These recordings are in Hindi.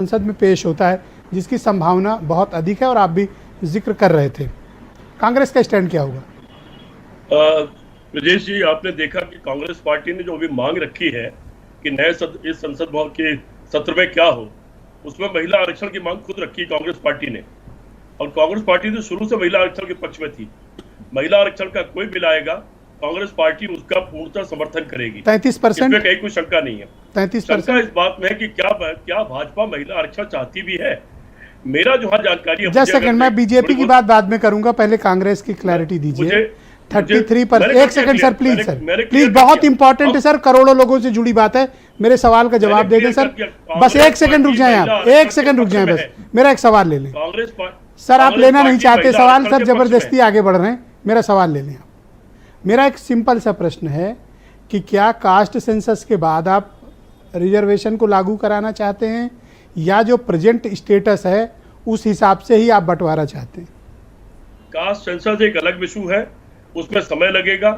संसद में पेश होता है, जिसकी संभावना बहुत अधिक है और आप भी जिक्र कर रहे थे। कांग्रेस का स्टैंड क्या होगा? ब्रजेश जी, आपने देखा कि कांग्रेस पार्टी ने जो अभी मांग रखी है कि इस संसद भवन के सत्र में क्या हो, उसमें महिला आरक्षण की मांग खुद रखी कांग्रेस पार्टी ने। और कांग्रेस पार्टी तो शुरू से महिला आरक्षण के पक्ष में थी। महिला आरक्षण का कोई बिल आएगा, कांग्रेस पार्टी उसका पूर्णतः समर्थन करेगी। 33%? इसमें कहीं कोई शंका नहीं है। 33% इस बात में है कि क्या भाजपा महिला आरक्षण चाहती भी है। मेरा जो जानकारी है, जस्ट सेकंड, मैं बीजेपी की बात बाद में करूंगा, पहले कांग्रेस की क्लैरिटी दीजिए। 33%। एक second sir, please sir, please, बहुत इंपॉर्टेंट है सर, करोड़ों लोगों से जुड़ी बात है। मेरे सवाल का जवाब दे दें सर, बस एक सेकंड रुक जाएं आप, एक सेकंड रुक जाएं बस, मेरा एक सवाल ले लें। सर आप लेना नहीं चाहते सवाल, सर जबरदस्ती आगे बढ़ रहे हैं, मेरा सवाल ले लें आप। मेरा एक सिंपल सा प्रश्न है कि क्या कास्ट सेंसस के बाद आप रिजर्वेशन को लागू कराना चाहते हैं, या जो प्रेजेंट स्टेटस है उस हिसाब से ही आप बंटवारा चाहते हैं? कास्ट सेंसस एक अलग इशू है, उसमें समय लगेगा।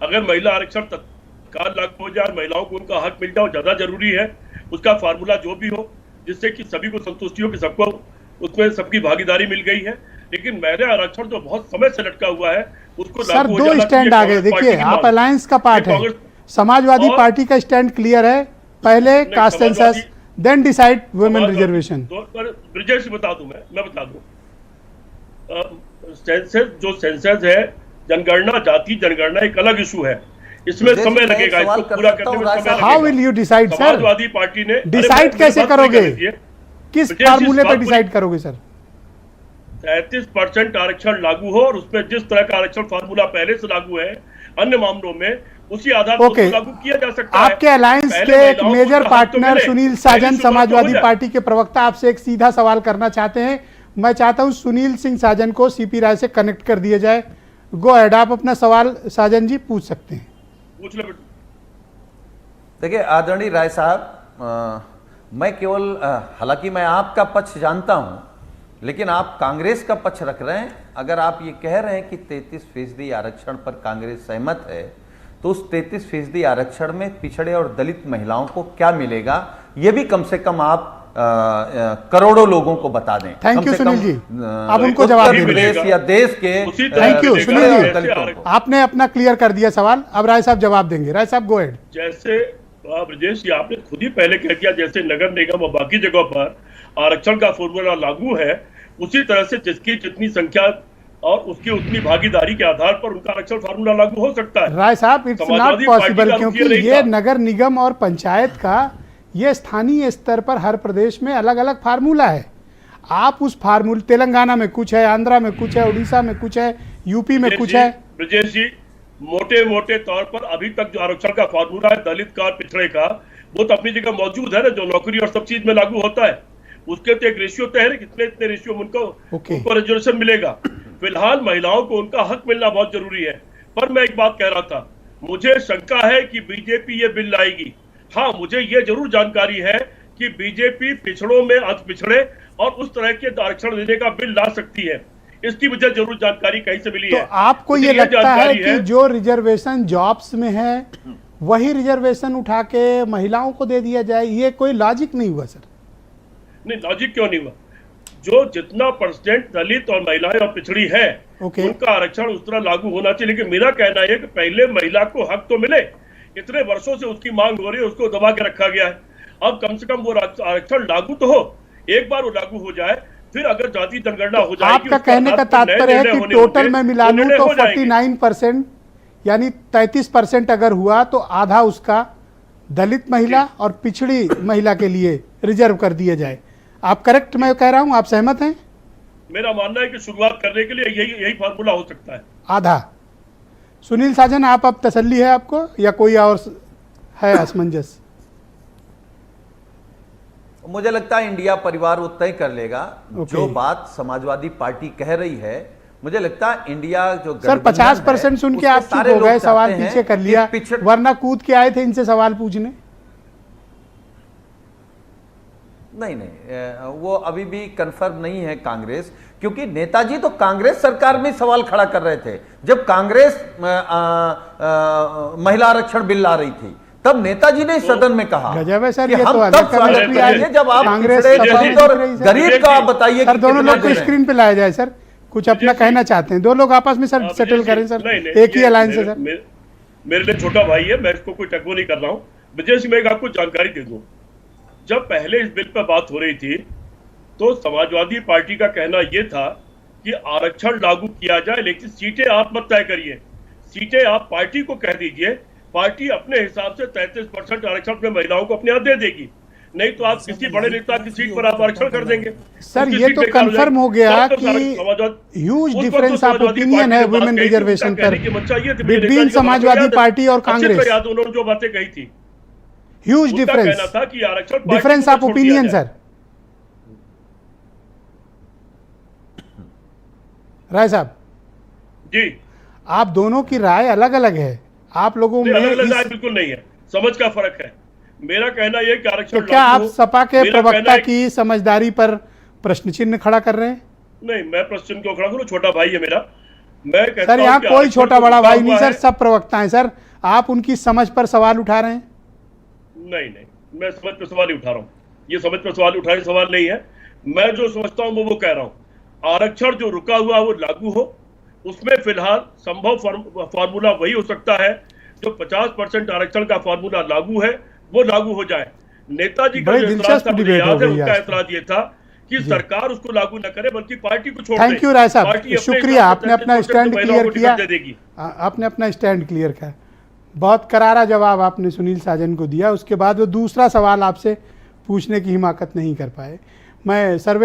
अगर महिला आरक्षण तत्काल लागू हो जाए, महिलाओं को उनका हक मिल जाए, ज्यादा जरूरी है। उसका फार्मूला जो भी हो, जिससे कि सभी को संतुष्टि हो, कि सबको उसमें सबकी भागीदारी मिल गई है। लेकिन महिला आरक्षण जो बहुत समय से लटका हुआ है, उसको सर दो स्टैंड आ गए। देखिए, आप अलायंस का पार्ट है, समाजवादी पार्टी का स्टैंड क्लियर है, पहले caste census, then decide women reservation. Brijesh बता दूं, मैं बता दूं, सेंसस है, जनगणना, जाति जनगणना एक अलग इशू है, इसमें समय लगेगा, इसको पूरा करने में समय लगेगा। How will you decide sir? Samajwadi party ने डिसाइड कैसे करोगे, किस फार्मूले पर डिसाइड करोगे सर? 33% आरक्षण लागू हो, और उसमें जिस तरह का आरक्षण फार्मूला पहले से लागू है अन्य मामलों में, उसी आधार पर लागू किया जा सकता है। आपके अलायंस के एक मेजर पार्टनर सुनील साजन, समाजवादी पार्टी के प्रवक्ता, आपसे एक सीधा सवाल करना चाहते हैं। मैं चाहता हूं सुनील सिंह साजन को सीपी राय से कनेक्ट कर दिया जाए। गो अहेड, आप अपना सवाल साजन जी पूछ सकते हैं। पूछ लो। देखिए आदरणीय राय साहब, मैं केवल हालांकि मैं आपका पक्ष जानता हूं, लेकिन आप कांग्रेस का पक्ष रख रहे हैं। अगर आप ये कह रहे हैं कि 33% आरक्षण पर कांग्रेस सहमत है, तो उस 33% आरक्षण में पिछड़े और दलित महिलाओं को क्या मिलेगा, ये भी कम से कम आप करोड़ों लोगों को बता दें। थैंक यू सुनील जी, आप उनको जवाब देश या देश के। थैंक यू सुनील जी, आपने अपना क्लियर कर दिया सवाल, अब राय साहब जवाब देंगे। राय साहब गो अहेड। जैसे ब्रजेश जी, आपने खुद ही पहले कह दिया, जैसे नगर निगम और बाकी जगहों पर आरक्षण का फॉर्मूला लागू है, उसी तरह से जिसकी जितनी संख्या और उसकी उतनी भागीदारी के आधार पर उनका आरक्षण फार्मूला लागू हो सकता है। राय साहब, इट्स नॉट पॉसिबल, क्योंकि ये नगर निगम और पंचायत का, ये स्थानीय स्तर पर हर प्रदेश में अलग अलग फार्मूला है। आप उस फार्मूला, तेलंगाना में कुछ है, आंध्रा में कुछ है, उड़ीसा में कुछ है, यूपी में कुछ है। ब्रजेश जी, मोटे तौर पर अभी तक जो आरक्षण का फार्मूला है दलित का और पिछड़े का, वो तो अपनी जगह मौजूद है ना, जो नौकरी और सब चीज में लागू होता है। उसके तो एक रेशियो तय है, कितने इतने रेशियो में उनको रिजर्वेशन मिलेगा। फिलहाल महिलाओं को उनका हक मिलना बहुत जरूरी है। पर मैं एक बात कह रहा था, मुझे शंका है कि बीजेपी ये बिल लाएगी। हाँ, मुझे ये जरूर जानकारी है कि बीजेपी पिछड़ों में अति पिछड़े और उस तरह के आरक्षण देने का बिल ला सकती है। इसकी मुझे जरूर जानकारी कहीं से मिली है। तो आपको ये लगता है कि जो रिजर्वेशन जॉब्स में है वही रिजर्वेशन उठा के महिलाओं को दे दिया जाए? ये कोई लॉजिक नहीं हुआ सर? नहीं, लॉजिक क्यों नहीं हुआ? जो जितना परसेंट दलित और महिलाएं और पिछड़ी है, उनका आरक्षण उस तरह लागू होना चाहिए। लेकिन मेरा कहना है कि पहले महिला को हक तो मिले, इतने वर्षों से उसकी मांग हो रही है, उसको दबा के रखा गया है। अब कम से कम वो आरक्षण लागू तो हो, एक बार वो लागू हो जाए, फिर अगर जाति जनगणना हो जाएगी। आपका कहने का तात्पर्य है कि टोटल में मिला लूं तो 49% यानी 33% अगर हुआ तो आधा उसका दलित महिला और पिछड़ी महिला के लिए रिजर्व कर दिया जाए। आप करेक्ट मैं कह रहा हूं, आप सहमत हैं? मेरा मानना है कि शुरुआत करने के लिए यही फार्मूला हो सकता है, आधा। सुनील साजन, आप अब तसल्ली है आपको, या कोई और है असमंजस? मुझे लगता है इंडिया परिवार वो तय कर लेगा। जो बात समाजवादी पार्टी कह रही है, मुझे लगता है इंडिया जो सर 50% सुन के आप चुप हो गए, सवाल पीछे कर लिया, वरना कूद के आए थे इनसे सवाल पूछने। नहीं, वो अभी भी कंफर्म नहीं है कांग्रेस, क्योंकि नेताजी तो कांग्रेस सरकार में सवाल खड़ा कर रहे थे जब कांग्रेस महिला आरक्षण बिल ला रही थी, तब नेताजी ने सदन में कहा गजब है सर, कि ये हम तो अलग तब का स्वागत मतलब करेंगे आज जब आप कांग्रेस पिछड़े सपा दलित में और दिख रही है, सर। गरीब का आप बताइए सर कि दोनों कितना लोग को दे रहे हैं। स्क्रीन पे लाया जाए सर, कुछ अपना कहना चाहते हैं, दो लोग आपस में सर सेटल करें सर, एक ही अलायंस है सर। मेरे लिए छोटा भाई है, मैं इसको कोई टकबो नहीं कर रहा हूँ। विजय सिंह, मैं एक आपको जानकारी दे दूं, जब पहले इस बिल पर बात हो रही थी तो समाजवादी पार्टी का कहना यह था कि आरक्षण लागू किया जाए, लेकिन सीटें आप मत तय करिए, सीटें आप पार्टी को कह दीजिए, पार्टी अपने हिसाब से 33% आरक्षण अपने महिलाओं को अपने आप दे देगी, नहीं तो आप किसी बड़े नेता की सीट पर आप आरक्षण कर देंगे। सर ये तो कंफर्म हो गया कि ह्यूज डिफरेंस ऑफ ओपिनियन है वुमेन रिजर्वेशन पर बिटवीन समाजवादी पार्टी और कांग्रेस। उन्होंने जो बातें कही थी, ह्यूज कहना था कि आरक्षण डिफरेंस ऑफ ओपिनियन सर। राय साहब जी, आप दोनों की राय अलग अलग है, आप लोगों में राय बिल्कुल नहीं है, समझ का फर्क है। मेरा कहना यह कि आरक्षण, तो क्या आप सपा के प्रवक्ता की समझदारी पर प्रश्न चिन्ह खड़ा कर रहे हैं? नहीं, मैं प्रश्न चिन्ह क्यों खड़ा करूं, छोटा भाई है मेरा। मैं कहता सर यहाँ कोई छोटा बड़ा भाई नहीं सर, सब प्रवक्ता हैं सर, आप उनकी समझ पर सवाल उठा रहे हैं। नहीं, मैं समझ पर सवाल ही उठा रहा हूँ, ये समझ पर सवाल उठाने सवाल नहीं है। मैं जो समझता हूँ वो कह रहा हूँ, आरक्षण जो रुका हुआ वो लागू हो, उसमें फिलहाल संभव फार्मूला वही हो सकता है जो 50% आरक्षण का फार्मूला लागू है वो लागू हो जाए। नेताजी का जो एतराज था, मुझे याद है, उनका एतराज ये था कि सरकार उसको लागू न करे बल्कि पार्टी को छोड़ दे। थैंक यू राय साहब, शुक्रिया, आपने अपना स्टैंड क्लियर किया, आपने अपना स्टैंड क्लियर किया। बहुत करारा जवाब आपने सुनील साजन को दिया, उसके बाद वो दूसरा सवाल आपसे पूछने की हिमाकत नहीं कर पाए। मैं सर्वे